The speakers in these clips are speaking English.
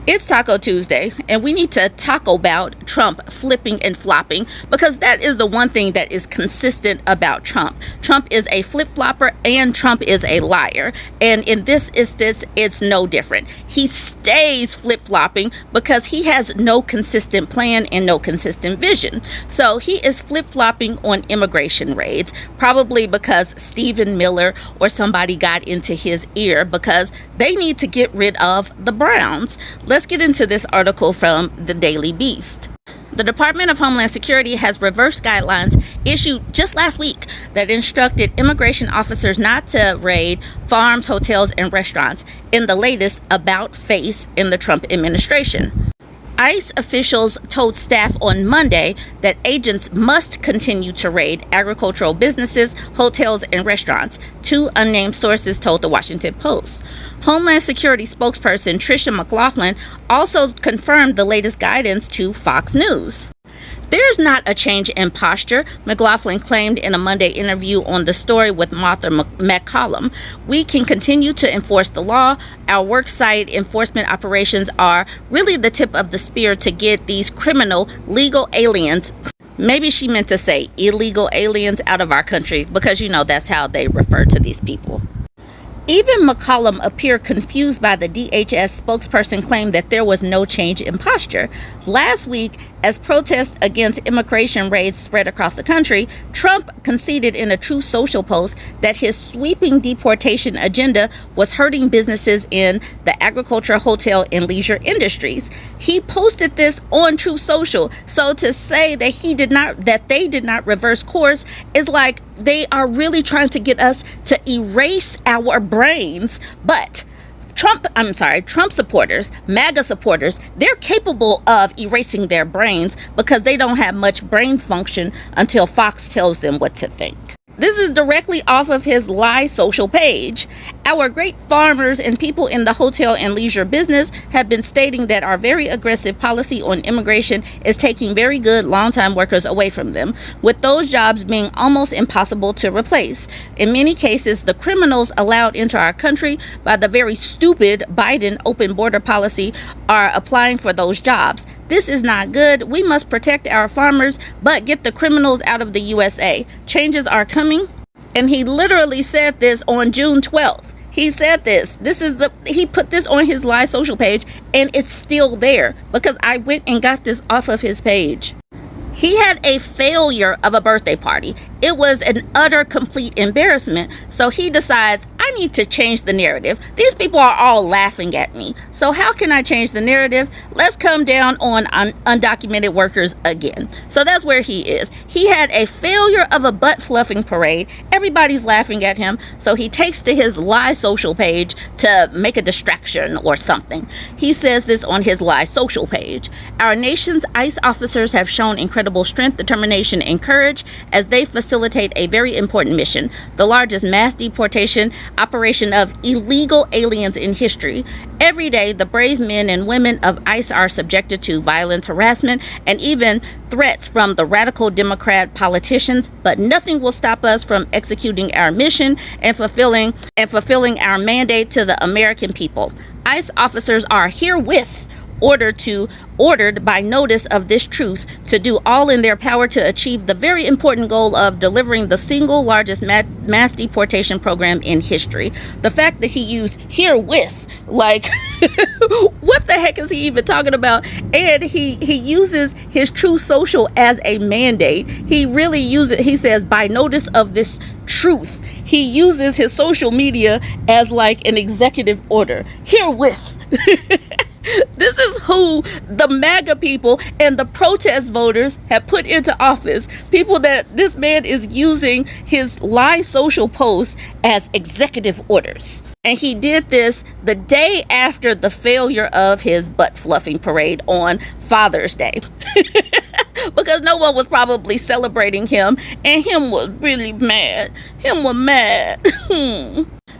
It's Taco Tuesday, and we need to talk about Trump flipping and flopping, because that is the one thing that is consistent about Trump. Trump is a flip-flopper and Trump is a liar. And in this instance, it's no different. He stays flip-flopping because he has no consistent plan and no consistent vision. So he is flip-flopping on immigration raids, probably because Stephen Miller or somebody got into his ear because they need to get rid of the Browns. Let's get into this article from the Daily Beast. The Department of Homeland Security has reversed guidelines issued just last week that instructed immigration officers not to raid farms, hotels, and restaurants in the latest about-face in the Trump administration. ICE officials told staff on Monday that agents must continue to raid agricultural businesses, hotels, and restaurants, two unnamed sources told the Washington Post. Homeland Security spokesperson Tricia McLaughlin also confirmed the latest guidance to Fox News. There's not a change in posture, McLaughlin claimed in a Monday interview on The Story with Martha McCollum. We can continue to enforce the law. Our worksite enforcement operations are really the tip of the spear to get these criminal legal aliens, maybe she meant to say illegal aliens, out of our country, because that's how they refer to these people. Even McCollum appeared confused by the DHS spokesperson claimed that there was no change in posture. Last week, as protests against immigration raids spread across the country, Trump conceded in a Truth Social post that his sweeping deportation agenda was hurting businesses in the agriculture, hotel, and leisure industries. He posted this on Truth Social. So to say that they did not reverse course is like they are really trying to get us to erase our brains. But Trump supporters, MAGA supporters, they're capable of erasing their brains because they don't have much brain function until Fox tells them what to think. This is directly off of his Lie Social page. Our great farmers and people in the hotel and leisure business have been stating that our very aggressive policy on immigration is taking very good long-time workers away from them, with those jobs being almost impossible to replace. In many cases, the criminals allowed into our country by the very stupid Biden open border policy are applying for those jobs. This is not good. We must protect our farmers, but get the criminals out of the USA. Changes are coming. And he literally said this on June 12th. He said this. He put this on his Lie Social page, and it's still there because I went and got this off of his page. He had a failure of a birthday party. It was an utter, complete embarrassment. So he decides, I need to change the narrative. These people are all laughing at me. So how can I change the narrative? Let's come down on undocumented workers again. So that's where he is. He had a failure of a butt fluffing parade. Everybody's laughing at him. So he takes to his Lie Social page to make a distraction or something. He says this on his Lie Social page. Our nation's ICE officers have shown incredible strength, determination, and courage as they facilitate a very important mission, the largest mass deportation operation of illegal aliens in history. Every day, the brave men and women of ICE are subjected to violence, harassment, and even threats from the radical Democrat politicians, but nothing will stop us from executing our mission and fulfilling our mandate to the American people. ICE officers are herewith ordered by notice of this truth to do all in their power to achieve the very important goal of delivering the single largest mass deportation program in history. The fact that he used herewith, like, what the heck is he even talking about? And he uses his Truth Social as a mandate. He really uses, he says, by notice of this truth. He uses his social media as like an executive order. Herewith. This is who the MAGA people and the protest voters have put into office. People that this man is using his Lie Social post as executive orders. And he did this the day after the failure of his butt fluffing parade on Father's Day. Because no one was probably celebrating him, and him was really mad. Him was mad.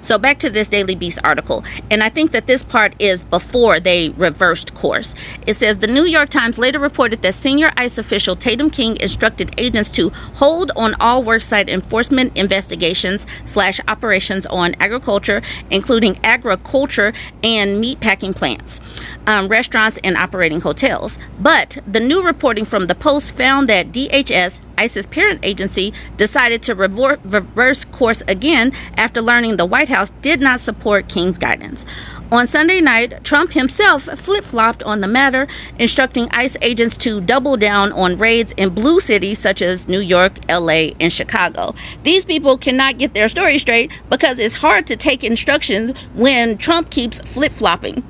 So back to this Daily Beast article, and I think that this part is before they reversed course. It says the New York Times later reported that senior ICE official Tatum King instructed agents to hold on all worksite enforcement investigations / operations on agriculture, including agriculture and meatpacking plants, restaurants, and operating hotels. But the new reporting from the Post found that DHS, ICE's parent agency, decided to reverse course again after learning the White House did not support King's guidance. On Sunday night, Trump himself flip-flopped on the matter, instructing ICE agents to double down on raids in blue cities such as New York, LA, and Chicago. These people cannot get their story straight because it's hard to take instructions when Trump keeps flip-flopping.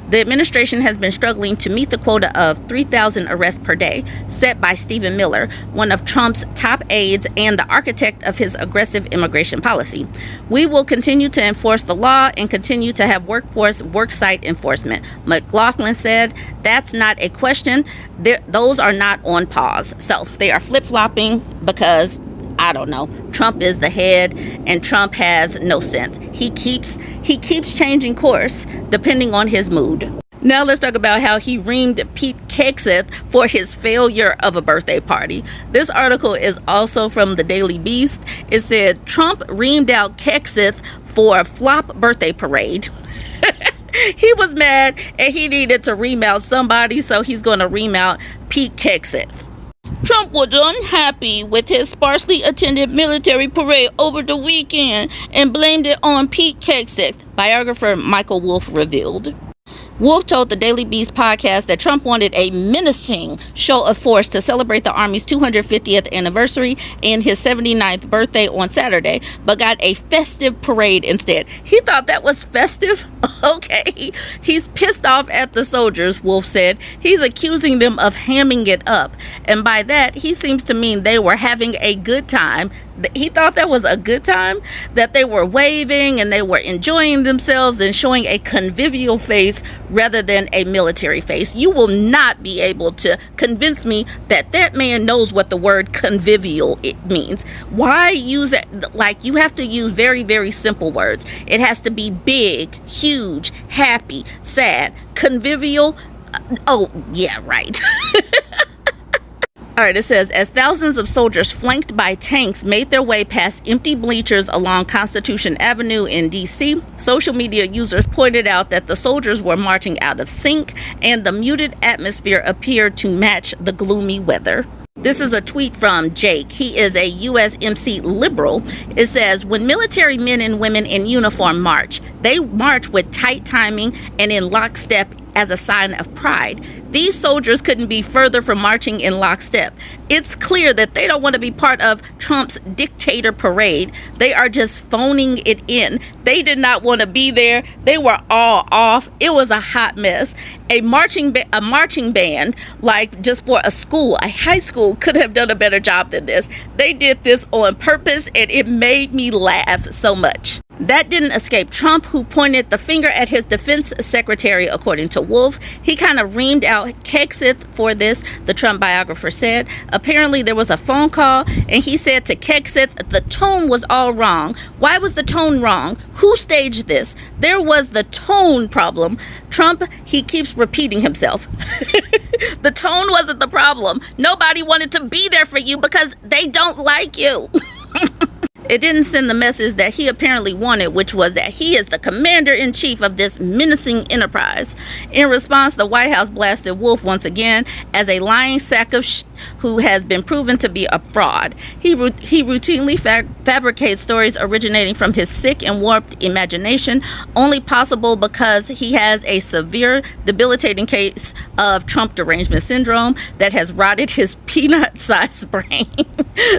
The administration has been struggling to meet the quota of 3,000 arrests per day set by Stephen Miller, one of Trump's top aides and the architect of his aggressive immigration policy. We will continue to enforce the law and continue to have worksite enforcement, McLaughlin said. That's not a question. Those are not on pause. So they are flip-flopping because, I don't know, Trump is the head and Trump has no sense. He keeps changing course depending on his mood. Now let's talk about how he reamed Pete Hegseth for his failure of a birthday party. This article is also from the Daily Beast. It said Trump reamed out Hegseth for a flop birthday parade. He was mad and he needed to ream out somebody, so he's going to ream out Pete Hegseth. Trump was unhappy with his sparsely attended military parade over the weekend and blamed it on Pete Hegseth, biographer Michael Wolff revealed. Wolff told the Daily Beast podcast that Trump wanted a menacing show of force to celebrate the Army's 250th anniversary and his 79th birthday on Saturday, but got a festive parade instead. He thought that was festive? Okay. He's pissed off at the soldiers, Wolff said. He's accusing them of hamming it up. And by that, he seems to mean they were having a good time. He thought that was a good time, that they were waving and they were enjoying themselves and showing a convivial face rather than a military face. You will not be able to convince me that that man knows what the word convivial it means. Why use it? Like, you have to use very, very simple words. It has to be big, huge, happy, sad, convivial. Oh, yeah, right. All right, it says, as thousands of soldiers flanked by tanks made their way past empty bleachers along Constitution Avenue in D.C., social media users pointed out that the soldiers were marching out of sync and the muted atmosphere appeared to match the gloomy weather. This is a tweet from Jake. He is a USMC liberal. It says, when military men and women in uniform march, they march with tight timing and in lockstep as a sign of pride. These soldiers couldn't be further from marching in lockstep. It's clear that they don't want to be part of Trump's dictator parade. They are just phoning it in. They did not want to be there. They were all off. It was a hot mess. A marching band, like just for a school, a high school, could have done a better job than this. They did this on purpose, and it made me laugh so much. That didn't escape Trump, who pointed the finger at his defense secretary, according to Wolff. He kind of reamed out Hegseth for this, the Trump biographer said. Apparently, there was a phone call, and he said to Hegseth, the tone was all wrong. Why was the tone wrong? Who staged this? There was the tone problem. Trump, he keeps repeating himself. The tone wasn't the problem. Nobody wanted to be there for you because they don't like you. It didn't send the message that he apparently wanted, which was that he is the commander-in-chief of this menacing enterprise. In response, the White House blasted Wolff once again as a lying sack of who has been proven to be a fraud. He routinely fabricates stories originating from his sick and warped imagination, only possible because he has a severe, debilitating case of Trump derangement syndrome that has rotted his peanut-sized brain.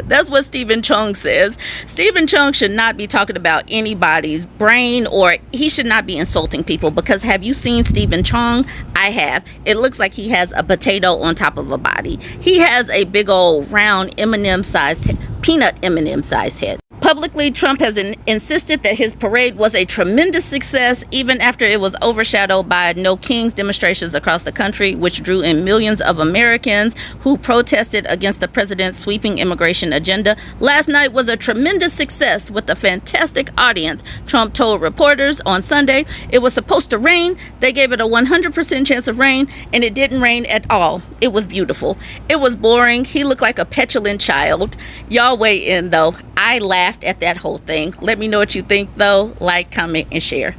That's what Stephen Chung says. Stephen Chung should not be talking about anybody's brain, or he should not be insulting people, because have you seen Stephen Chung? I have. It looks like he has a potato on top of a body. He has a big old round peanut M&M sized head. Publicly, Trump has insisted that his parade was a tremendous success, even after it was overshadowed by No Kings demonstrations across the country, which drew in millions of Americans who protested against the president's sweeping immigration agenda. Last night was a tremendous success with a fantastic audience, Trump told reporters on Sunday. It was supposed to rain. They gave it a 100% chance of rain, and it didn't rain at all. It was beautiful. It was boring. He looked like a petulant child. Y'all weigh in, though. I laughed at that whole thing. Let me know what you think, though. Like, comment, and share.